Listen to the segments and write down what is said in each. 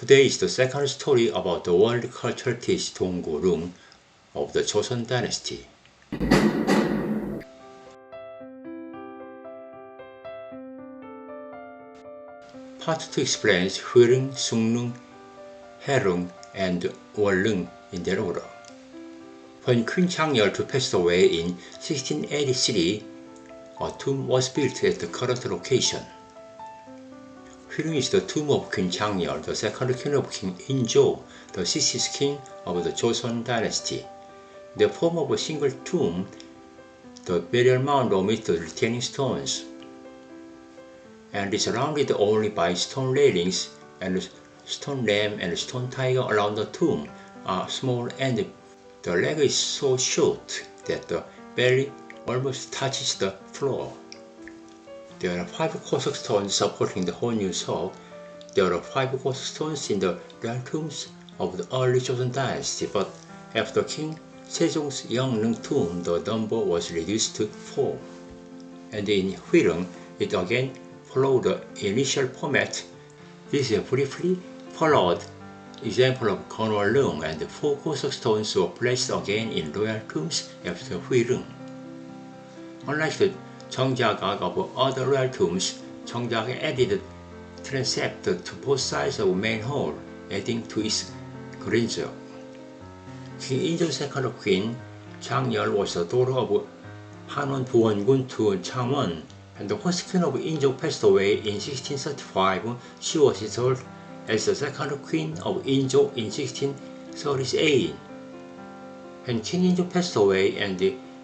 Today is the second story about the world cultural teacher Dong-gu-rung of the Joseon dynasty. Part 2 explains Hwirung, Sungrung, Haerung, and Wonrung in their order. When Queen Changnyeol passed away in 1683, a tomb was built at the current location. Hwirung is the tomb of Queen Changnyeol, the second queen of King In-jo, the 60th king of the Joseon dynasty. In the form of a single tomb, the burial mound omits the retaining stones, and is surrounded only by stone railings, and stone ram and stone tiger around the tomb are small, and the leg is so short that the belly almost touches the floor. There are 5 Koseok stones supporting the Honyu Seok. There are 5 Koseok stones in the royal tombs of the early Joseon dynasty, but after King Sejong's Yeongnung tomb, the number was reduced to 4. And in Hwirung, it again followed the initial format. This is a briefly followed example of Wonrung, and 4 Koseok stones were placed again in royal tombs after Hwirung. Unlike the Jeongjagak of other royal tombs, Jeongjagak added transept to both sides of main hall, adding to its grandeur. King In-jo's second queen, Changnyeol, was the daughter of Hanwon Buwongun to Changwon, and the first queen of In-jo passed away in 1635. She was installed as the second queen of In-jo in 1638. When King In-jo passed away and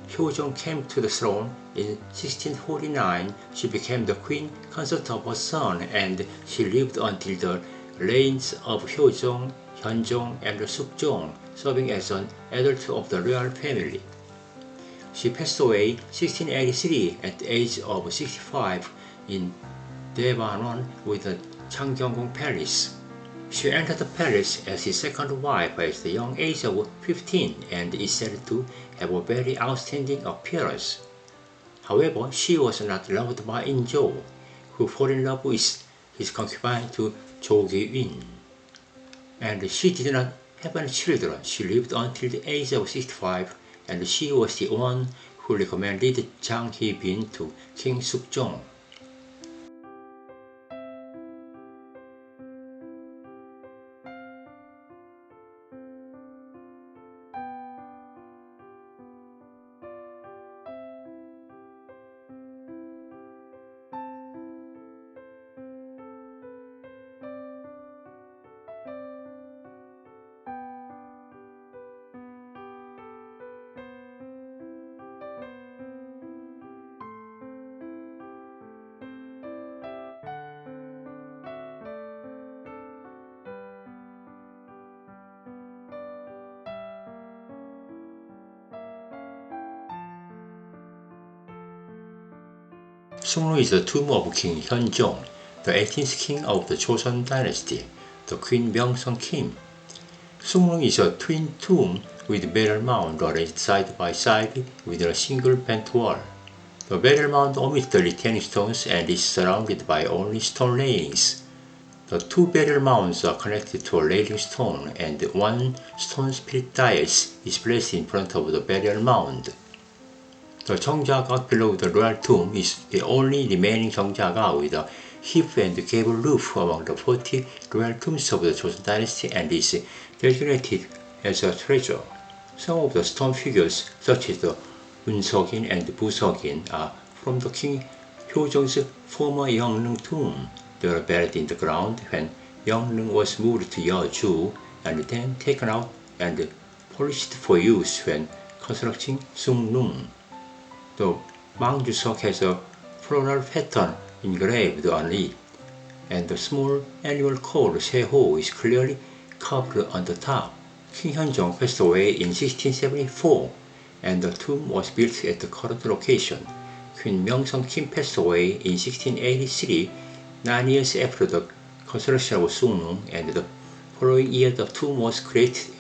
Hyojong came to the throne in 1649, she became the queen consort of her son, and she lived until the reigns of Hyojong, Hyunjong, and Sukjong, serving as an adult of the royal family. She passed away 1683 at the age of 65 in Daebanwon with the Changgyeongung Palace. She entered the palace as his second wife at the young age of 15 and is said to have a very outstanding appearance. However, she was not loved by In-jo, who fell in love with his concubine to Jo Gi-win. And she did not have any children. She lived until the age of 65, and she was the one who recommended Jang Hee-bin to King Sukjong. Sungrung is the tomb of King Hyunjong, the 18th king of the Joseon dynasty, the Queen Myeongseong Kim. Sungrung is a twin tomb with burial mound arranged side by side within a single bent wall. The burial mound omits the retaining stones and is surrounded by only stone railings. The 2 burial mounds are connected to a railing stone, and 1 stone spirit dais is placed in front of the burial mound. The Jeongjagak below the royal tomb is the only remaining Jeongjagak with a hip and gable roof among the 40 royal tombs of the Joseon dynasty, and is designated as a treasure. Some of the stone figures, such as the Unseogin and Buseogin, are from the King Hyojong's former Yeongnung tomb. They were buried in the ground when Yeongnung was moved to Yeoju, and then taken out and polished for use when constructing Sungrung. The Mangju-seok has a floral pattern engraved on it, and the small annual called Seho is clearly carved on the top. King Hyunjong passed away in 1674, and the tomb was built at the current location. Queen Myeongseong Kim passed away in 1683, 9 years after the construction of Sungrung, and the following year the tomb was created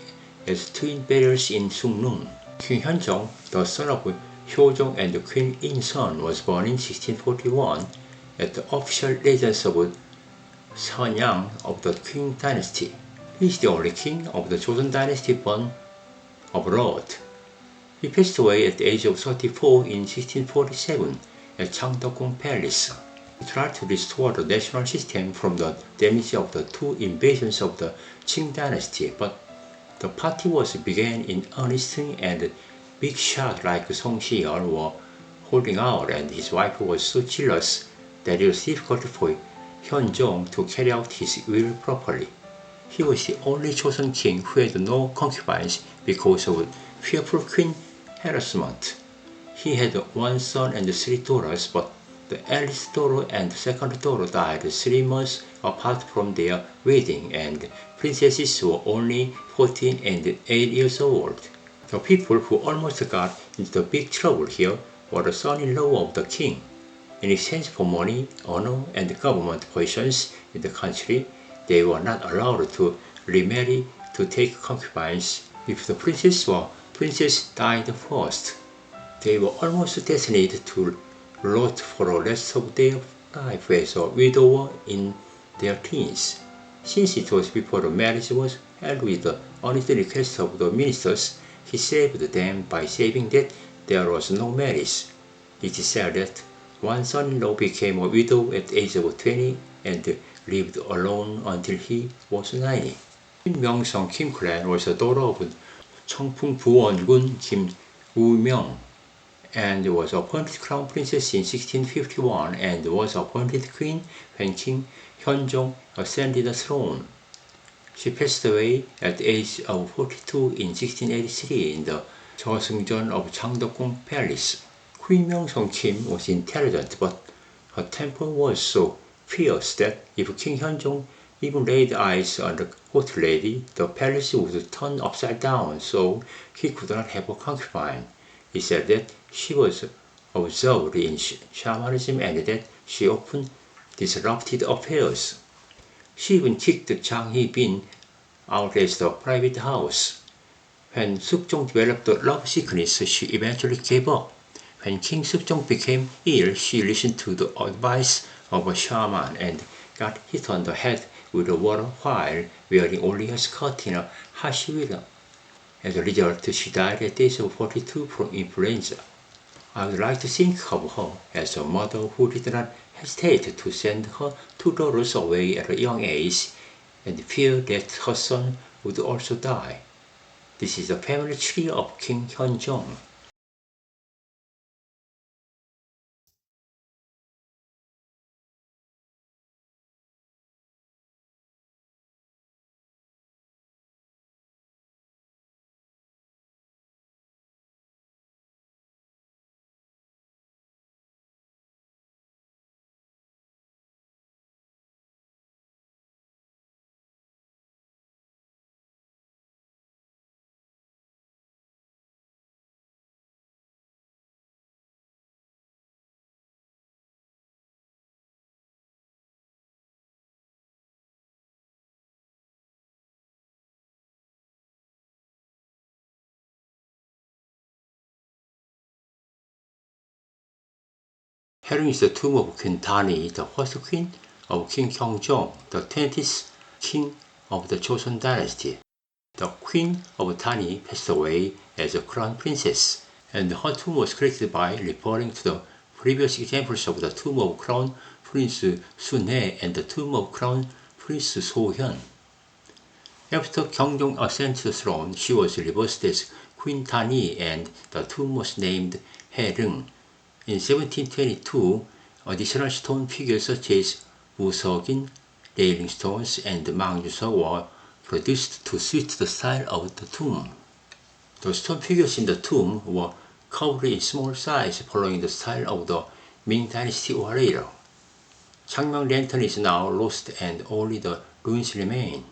as twin burials in Sungrung. King Hyunjong, the son of Hyojong and Queen In-sun, was born in 1641 at the official residence of Seonyang of the Qing dynasty. He is the only king of the Joseon dynasty born abroad. He passed away at the age of 34 in 1647 at Changdeokgung Palace. He tried to restore the national system from the damage of the two invasions of the Qing dynasty, but the party was began in earnest and big shots like Song Si-yeol were holding out, and his wife was so jealous that it was difficult for Hyunjong to carry out his will properly. He was the only Joseon king who had no concubines because of fearful queen harassment. He had one son and three daughters, but the eldest daughter and the second daughter died 3 months apart from their wedding, and princesses were only 14 and 8 years old. The people who almost got into big trouble here were the son-in-law of the king. In exchange for money, honor, and government positions in the country, they were not allowed to remarry to take concubines. If the princess died first, they were almost destined to rot for the rest of their life as a widower in their teens. Since it was before the marriage was held with the earnest request of the ministers, he saved them by saying that there was no marriage. It is said that one son-in-law became a widow at the age of 20 and lived alone until he was 90. Kim Myeong-sung Kim clan was the daughter of Cheongpung Buwon-gun Kim Woo-myung and was appointed crown princess in 1651 and was appointed queen when King Hyunjong ascended the throne. She passed away at the age of 42 in 1683 in the Joseungjeon of Changdeokgung Palace. Queen Myeong-sung Kim was intelligent, but her temper was so fierce that if King Hyunjong even laid eyes on the court lady, the palace would turn upside down, so he could not have a concubine. He said that she was observed in shamanism and that she often disrupted affairs. She even kicked Jang Hee-bin out as the private house. When Sukjong developed a love sickness, she eventually gave up. When King Sukjong became ill, she listened to the advice of a shaman and got hit on the head with water while wearing only a skirt in a harsh weather. As a result, she died at the age of 42 from influenza. I would like to think of her as a mother who did not hesitate to send her 2 daughters away at a young age and fear that her son would also die. This is the family tree of King Hyunjong. Herein is the tomb of Queen Dani, the first queen of King Gyeongjong, the 20th king of the Joseon dynasty. The queen of Dani passed away as a crown princess, and her tomb was created by referring to the previous examples of the tomb of Crown Prince Sunhae and the tomb of Crown Prince Sohyun. After Gyeongjong ascended the throne, she was reversed as Queen Dani and the tomb was named Haereung. In 1722, additional stone figures such as Woo Seok-in, railing stones, and Mang Ju-seok were produced to suit the style of the tomb. The stone figures in the tomb were carved in small size following the style of the Ming Dynasty warrior. Changmyeong Lantern is now lost and only the ruins remain.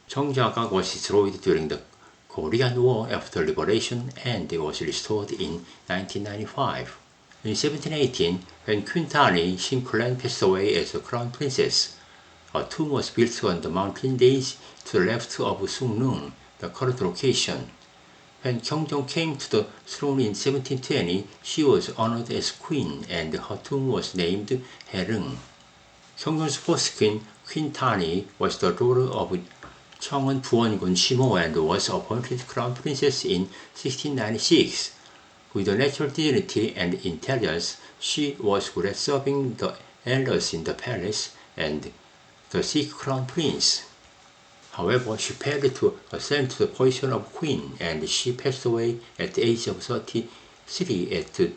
Cheongjagak was destroyed during the Korean War after liberation and was restored in 1995. In 1718, when Queen Dani Shin-clan passed away as a crown princess, a tomb was built on the mountain range to the left of Sungneung, the current location. When Gyeongjong came to the throne in 1720, she was honored as queen and her tomb was named Haereung. Gyeongjong's first queen, Queen Tani was the daughter of Cheongwon Buwongun Shimo and was appointed crown princess in 1696. With a natural dignity and intelligence, she was good at serving the elders in the palace and the sick crown prince. However, she failed to ascend to the position of queen, and she passed away at the age of 33 at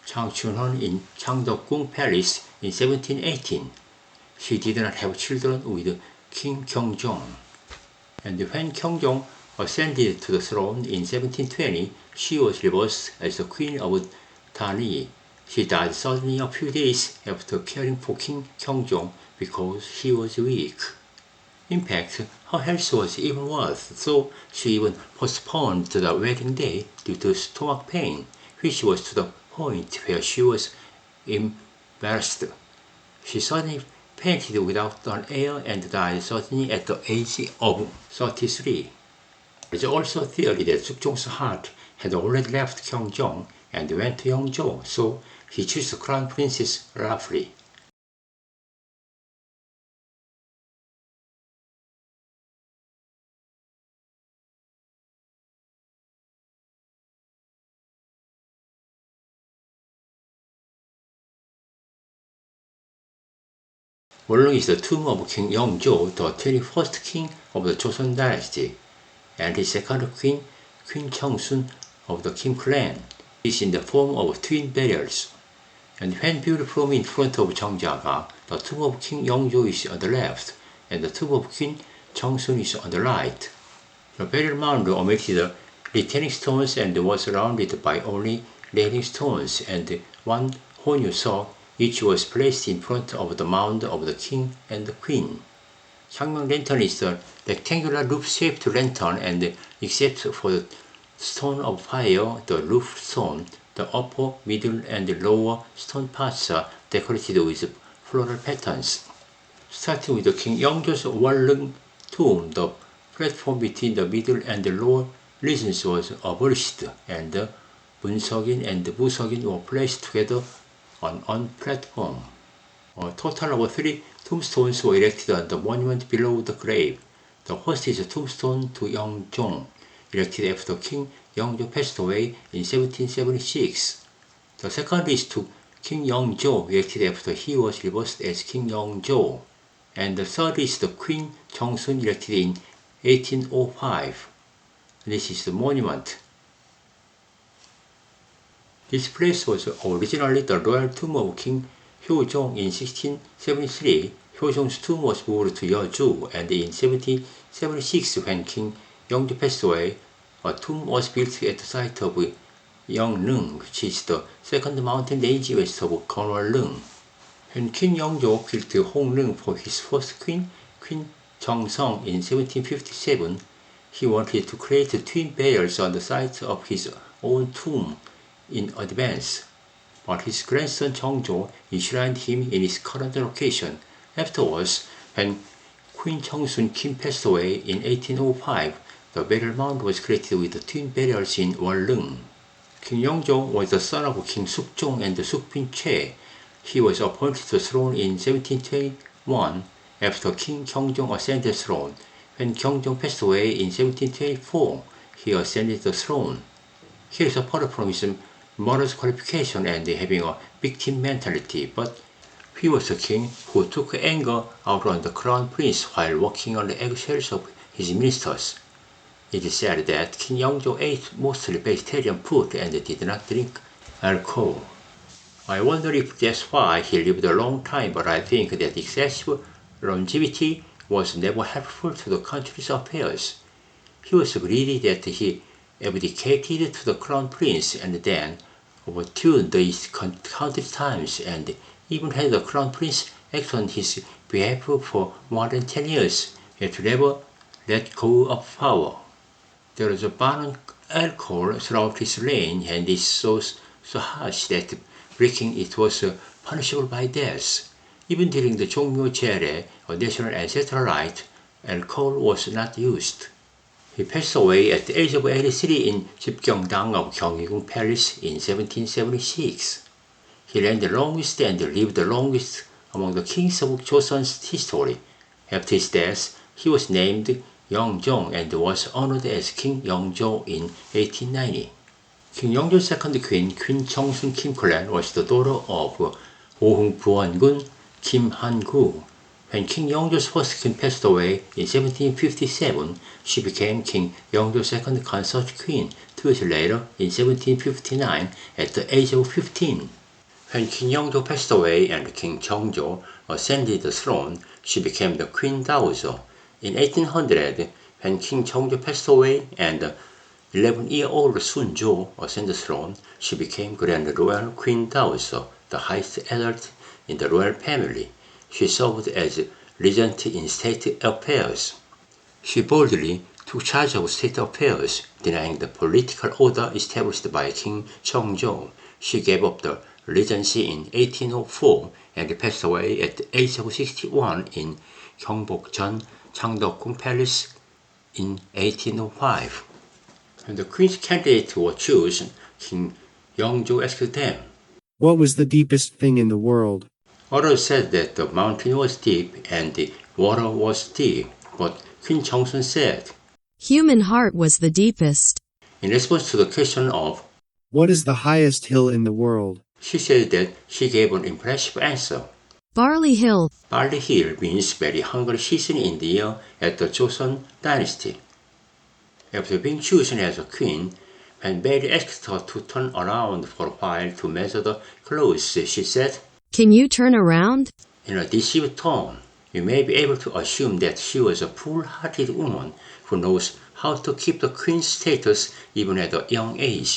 Changchunhon in Changdeokgung Palace in 1718. She did not have children with King Gyeongjong. And when Gyeongjong ascended to the throne in 1720, she was reversed as the queen of Tani. She died suddenly a few days after caring for King Gyeongjong because she was weak. In fact, her health was even worse, so she even postponed the wedding day due to stomach pain, which was to the point where she was embarrassed. She suddenly fainted without an air and died suddenly at the age of 33. There is also a theory that Sukjong's heart had already left Gyeongjong and went to Yeongjo, so he chose the crown princess roughly. Wolung is the tomb of King Yeongjo, the 21st king of the Joseon dynasty, and his second queen, Queen Cheongsun of the Kim clan, is in the form of twin burials. And when viewed from in front of Cheongjaga, the tomb of King Yeongjo is on the left, and the tomb of Queen Cheongsun is on the right. The burial mound omitted retaining stones and was surrounded by only railing stones, and one honyu saw each was placed in front of the mound of the king and the queen. Gangmyeong lantern is a rectangular roof-shaped lantern, and except for the stone of fire, the roof stone, the upper, middle, and lower stone parts are decorated with floral patterns. Starting with the King Yeongjo's Wolung tomb, the platform between the middle and the lower regions was abolished, and the Bunseogin and Buseogin were placed together on one platform. A total of 3 tombstones were erected on the monument below the grave. The first is a tombstone to Yeongjong, erected after King Yeongjo passed away in 1776. The second is to King Yeongjo, erected after he was reversed as King Yeongjo. And the third is the Queen Cheongsun, erected in 1805. This is the monument. This place was originally the royal tomb of King Hyojong in 1673. Hyojong's tomb was moved to Yeoju, and in 1776, when King Yeongjo passed away, a tomb was built at the site of Yeongnung, which is the second mountain range west of Gyeonwon-leung. When King Yeongjo built Honglung for his first queen, Queen Jeongseong, in 1757, he wanted to create twin burials on the site of his own tomb in advance, but his grandson Jeongjo enshrined him in his current location. Afterwards, when Queen Cheongsun Kim passed away in 1805, the burial mound was created with the twin burials in Wolung. King Yeongjo was the son of King Sukjong and Sukpin Choi. He was appointed to the throne in 1721 after King Gyeongjong ascended the throne. When Gyeongjong passed away in 1724, he ascended the throne. He is apart from his mother's qualification and having a victim mentality, but he was a king who took anger out on the crown prince while walking on the eggshells of his ministers. It is said that King Yeongjo ate mostly vegetarian food and did not drink alcohol. I wonder if that's why he lived a long time, but I think that excessive longevity was never helpful to the country's affairs. He was so greedy that he abdicated to the crown prince and then overturned the East countless times, and even had the crown prince act on his behalf for more than 10 years, yet never let go of power. There was a ban on alcohol throughout his reign, and this so harsh that breaking it was punishable by death. Even during the Jongmyo Jere, a national ancestral rite, alcohol was not used. He passed away at the age of 83 in Jipgyeongdang of Gyeonggi-gung Palace in 1776. He reigned the longest and lived the longest among the kings of Joseon's history. After his death, he was named Yeongjong and was honored as King Yeongjo in 1890. King Yeongjo's second queen, Queen Cheongsun Kimkolan, was the daughter of Ohung Buongun Kim Han-gu. When King Yeongjo's first queen passed away in 1757, she became King Yeongjo's second consort queen 2 years later in 1759 at the age of 15. When King Yeongjo passed away and King Cheongjo ascended the throne, she became the Queen Dowager. In 1800, when King Cheongjo passed away and 11-year-old Sunjo ascended the throne, she became Grand Royal Queen Dowager, the highest adult in the royal family. She served as regent in state affairs. She boldly took charge of state affairs, denying the political order established by King Cheongjo. She gave up the regency in 1804 and passed away at the age of 61 in Gyeongbokjeon, Changdeokgung Palace in 1805. When the queen's candidates were chosen, King Yeongjo asked them, "What was the deepest thing in the world?" Others said that the mountain was deep and the water was deep, but Queen Cheongsun said, "Human heart was the deepest." In response to the question of, "What is the highest hill in the world?" she said that she gave an impressive answer. Barley Hill. Barley Hill means very hungry season in the year at the Joseon dynasty. After being chosen as a queen, when Mary asked her to turn around for a while to measure the clothes, she said, "Can you turn around?" in a deceived tone. You may be able to assume that she was a full-hearted woman who knows how to keep the queen's status even at a young age.